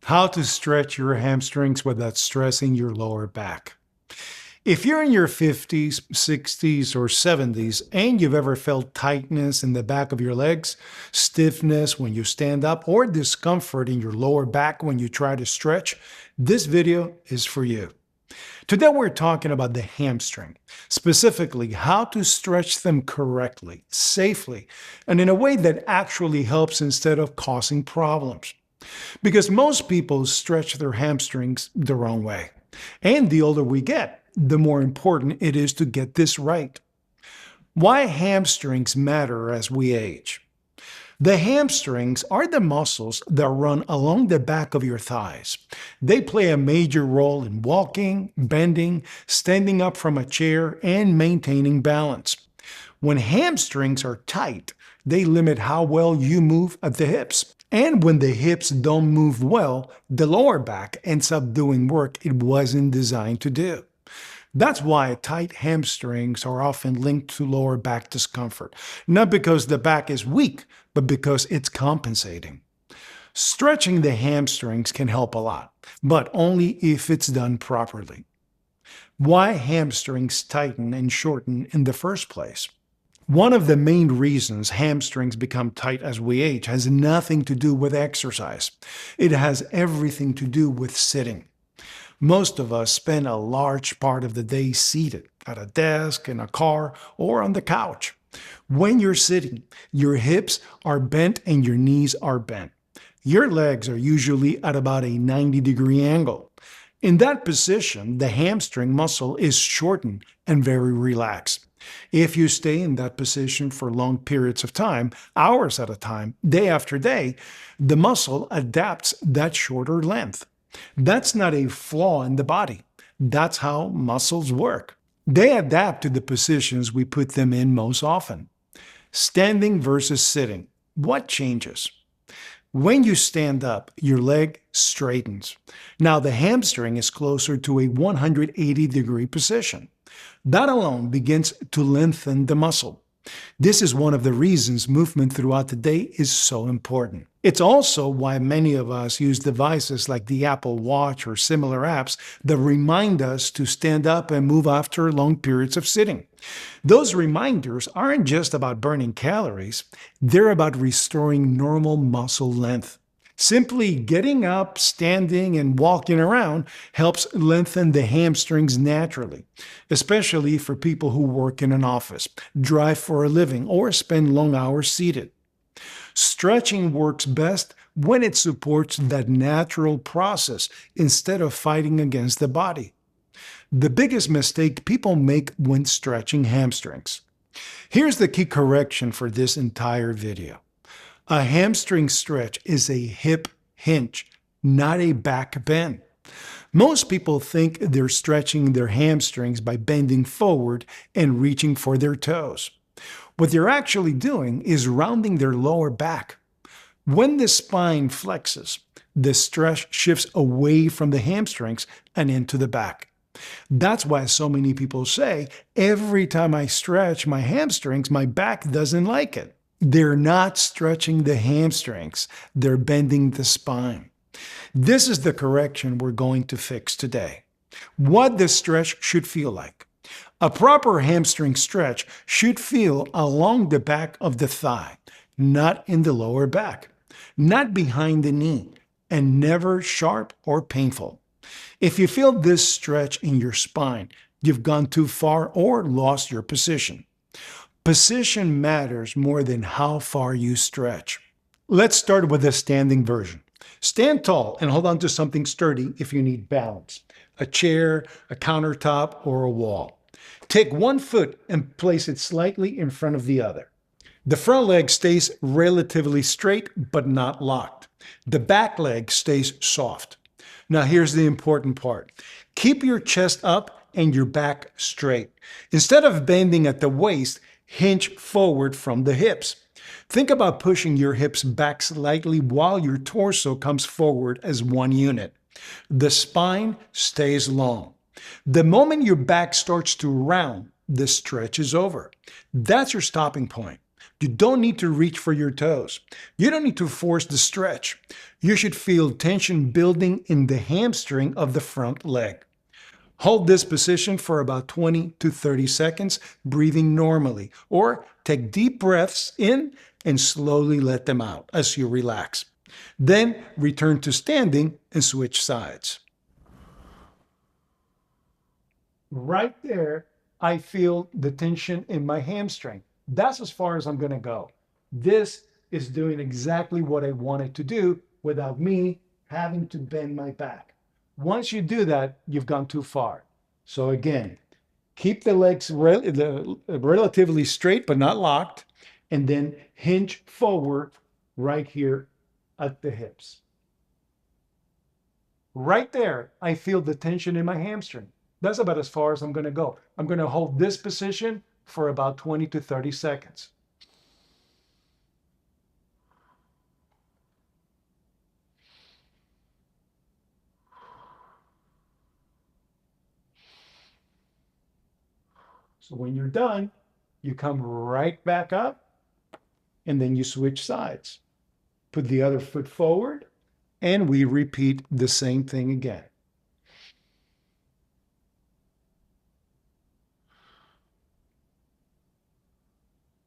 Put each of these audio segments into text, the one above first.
How to stretch your hamstrings without stressing your lower back. If you're in your 50s, 60s, or 70s and you've ever felt tightness in the back of your legs, stiffness when you stand up, or discomfort in your lower back when you try to stretch, this video is for you. Today we're talking about the hamstring, specifically how to stretch them correctly, safely, and in a way that actually helps instead of causing problems. Because most people stretch their hamstrings the wrong way. And the older we get, the more important it is to get this right. Why hamstrings matter as we age. The hamstrings are the muscles that run along the back of your thighs. They play a major role in walking, bending, standing up from a chair, and maintaining balance. When hamstrings are tight, they limit how well you move at the hips. And when the hips don't move well, the lower back ends up doing work it wasn't designed to do. That's why tight hamstrings are often linked to lower back discomfort, not because the back is weak, but because it's compensating. Stretching the hamstrings can help a lot, but only if it's done properly. Why hamstrings tighten and shorten in the first place? One of the main reasons hamstrings become tight as we age has nothing to do with exercise. It has everything to do with sitting. Most of us spend a large part of the day seated, at a desk, in a car, or on the couch. When you're sitting, your hips are bent and your knees are bent. Your legs are usually at about a 90-degree angle. In that position, the hamstring muscle is shortened and very relaxed. If you stay in that position for long periods of time, hours at a time, day after day, the muscle adapts that shorter length. That's not a flaw in the body. That's how muscles work. They adapt to the positions we put them in most often. Standing versus sitting. What changes? When you stand up, your leg straightens. Now the hamstring is closer to a 180-degree position. That alone begins to lengthen the muscle. This is one of the reasons movement throughout the day is so important. It's also why many of us use devices like the Apple Watch or similar apps that remind us to stand up and move after long periods of sitting. Those reminders aren't just about burning calories, they're about restoring normal muscle length. Simply getting up, standing, and walking around helps lengthen the hamstrings naturally, especially for people who work in an office, drive for a living, or spend long hours seated. Stretching works best when it supports that natural process instead of fighting against the body. The biggest mistake people make when stretching hamstrings. Here's the key correction for this entire video. A hamstring stretch is a hip hinge, not a back bend. Most people think they're stretching their hamstrings by bending forward and reaching for their toes. What they're actually doing is rounding their lower back. When the spine flexes, the stretch shifts away from the hamstrings and into the back. That's why so many people say, every time I stretch my hamstrings, my back doesn't like it. They're not stretching the hamstrings, they're bending the spine. This is the correction we're going to fix today. What the stretch should feel like. A proper hamstring stretch should feel along the back of the thigh, not in the lower back, not behind the knee, and never sharp or painful. If you feel this stretch in your spine, you've gone too far or lost your position. Position matters more than how far you stretch. Let's start with the standing version. Stand tall and hold on to something sturdy if you need balance. A chair, a countertop, or a wall. Take one foot and place it slightly in front of the other. The front leg stays relatively straight but not locked. The back leg stays soft. Now here's the important part. Keep your chest up and your back straight. Instead of bending at the waist, hinge forward from the hips. Think about pushing your hips back slightly while your torso comes forward as one unit. The spine stays long. The moment your back starts to round, the stretch is over. That's your stopping point. You don't need to reach for your toes. You don't need to force the stretch. You should feel tension building in the hamstring of the front leg. Hold this position for about 20 to 30 seconds, breathing normally, or take deep breaths in and slowly let them out as you relax. Then return to standing and switch sides. Right there, I feel the tension in my hamstring. That's as far as I'm going to go. This is doing exactly what I wanted to do without me having to bend my back. Once you do that, you've gone too far. So again, keep the legs relatively straight but not locked, and then hinge forward right here at the hips. Right there, I feel the tension in my hamstring. That's about as far as I'm going to go. I'm going to hold this position for about 20 to 30 seconds. So when you're done, you come right back up and then you switch sides. Put the other foot forward and we repeat the same thing again.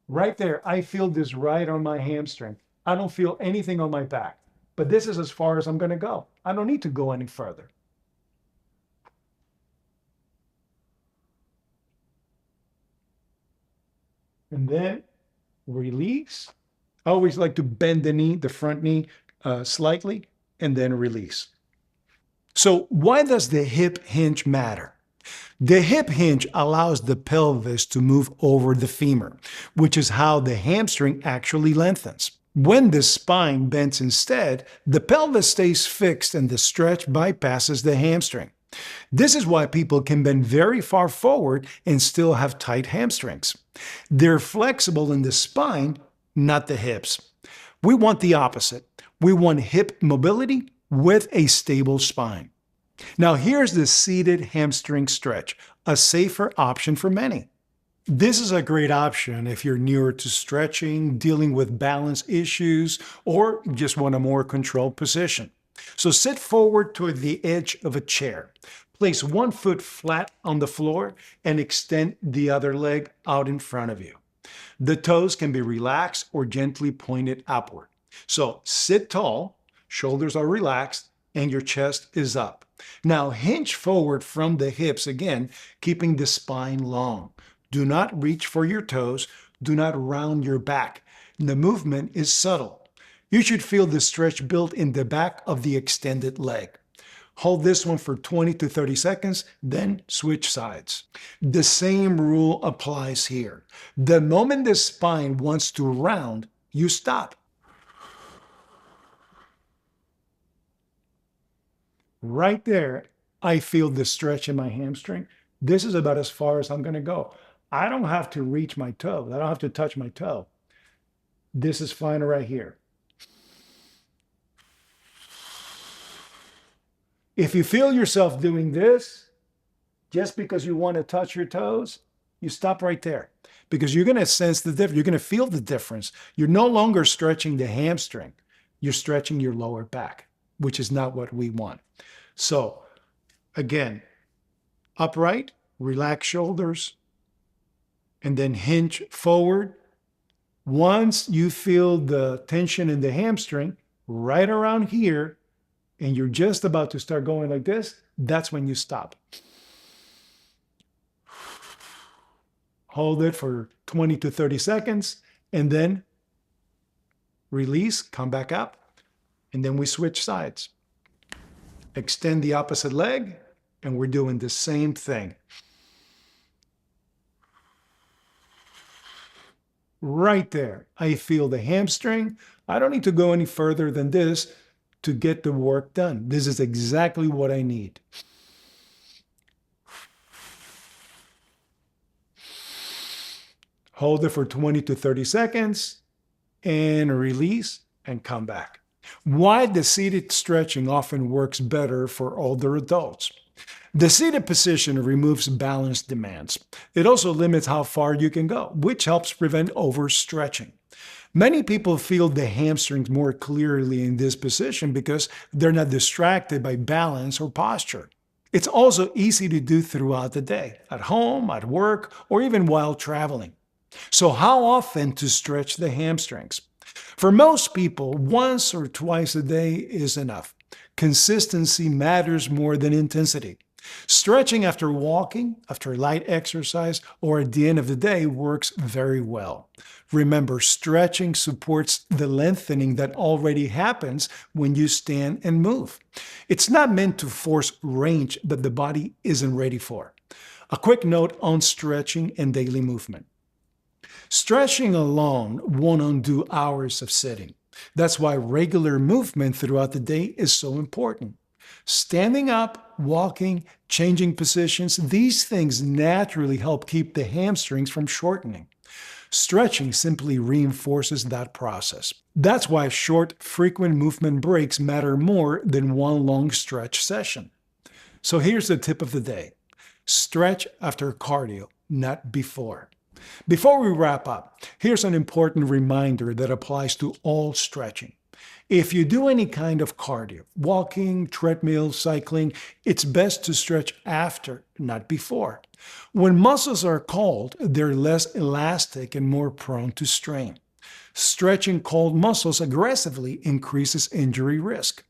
Right there, I feel this right on my hamstring. I don't feel anything on my back, but this is as far as I'm going to go. I don't need to go any further. And then release. I always like to bend the knee, the front knee, slightly, and then release. So why does the hip hinge matter? The hip hinge allows the pelvis to move over the femur, which is how the hamstring actually lengthens. When the spine bends instead, the pelvis stays fixed and the stretch bypasses the hamstring. This is why people can bend very far forward and still have tight hamstrings. They're flexible in the spine, not the hips. We want the opposite. We want hip mobility with a stable spine. Now here's the seated hamstring stretch, a safer option for many. This is a great option if you're newer to stretching, dealing with balance issues, or just want a more controlled position. So sit forward toward the edge of a chair. Place one foot flat on the floor and extend the other leg out in front of you. The toes can be relaxed or gently pointed upward. So sit tall, shoulders are relaxed, and your chest is up. Now hinge forward from the hips again, keeping the spine long. Do not reach for your toes. Do not round your back. The movement is subtle. You should feel the stretch built in the back of the extended leg. Hold this one for 20 to 30 seconds, then switch sides. The same rule applies here. The moment the spine wants to round, you stop. Right there, I feel the stretch in my hamstring. This is about as far as I'm going to go. I don't have to reach my toe. I don't have to touch my toe. This is fine right here. If you feel yourself doing this, just because you want to touch your toes, you stop right there because you're going to sense the difference. You're going to feel the difference. You're no longer stretching the hamstring. You're stretching your lower back, which is not what we want. So again, upright, relax shoulders, and then hinge forward. Once you feel the tension in the hamstring right around here, and you're just about to start going like this, that's when you stop. Hold it for 20 to 30 seconds, and then release, come back up, and then we switch sides. Extend the opposite leg, and we're doing the same thing. Right there, I feel the hamstring. I don't need to go any further than this to get the work done. This is exactly what I need. Hold it for 20 to 30 seconds and release and come back. Why the seated stretching often works better for older adults. The seated position removes balance demands. It also limits how far you can go, which helps prevent overstretching. Many people feel the hamstrings more clearly in this position because they're not distracted by balance or posture. It's also easy to do throughout the day, at home, at work, or even while traveling. So, how often to stretch the hamstrings? For most people, once or twice a day is enough. Consistency matters more than intensity. Stretching after walking, after light exercise, or at the end of the day works very well. Remember, stretching supports the lengthening that already happens when you stand and move. It's not meant to force range that the body isn't ready for. A quick note on stretching and daily movement. Stretching alone won't undo hours of sitting. That's why regular movement throughout the day is so important. Standing up, walking, changing positions, these things naturally help keep the hamstrings from shortening. Stretching simply reinforces that process. That's why short, frequent movement breaks matter more than one long stretch session. So here's the tip of the day. Stretch after cardio, not before. Before we wrap up, here's an important reminder that applies to all stretching. If you do any kind of cardio, walking, treadmill, cycling, it's best to stretch after, not before. When muscles are cold, they're less elastic and more prone to strain. Stretching cold muscles aggressively increases injury risk.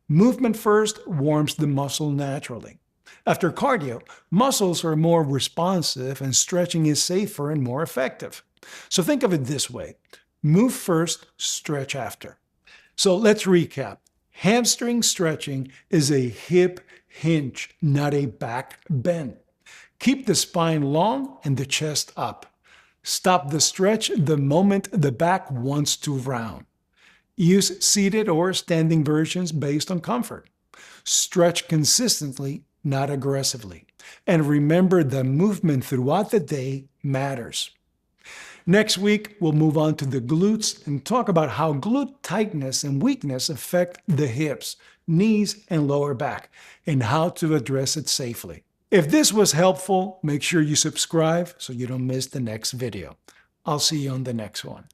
Movement first warms the muscle naturally. After cardio, muscles are more responsive and stretching is safer and more effective. So think of it this way. Move first, stretch after. So let's recap. Hamstring stretching is a hip hinge, not a back bend. Keep the spine long and the chest up. Stop the stretch the moment the back wants to round. Use seated or standing versions based on comfort. Stretch consistently, not aggressively. And remember that movement throughout the day matters. Next week, we'll move on to the glutes and talk about how glute tightness and weakness affect the hips, knees, and lower back, and how to address it safely. If this was helpful, make sure you subscribe so you don't miss the next video. I'll see you on the next one.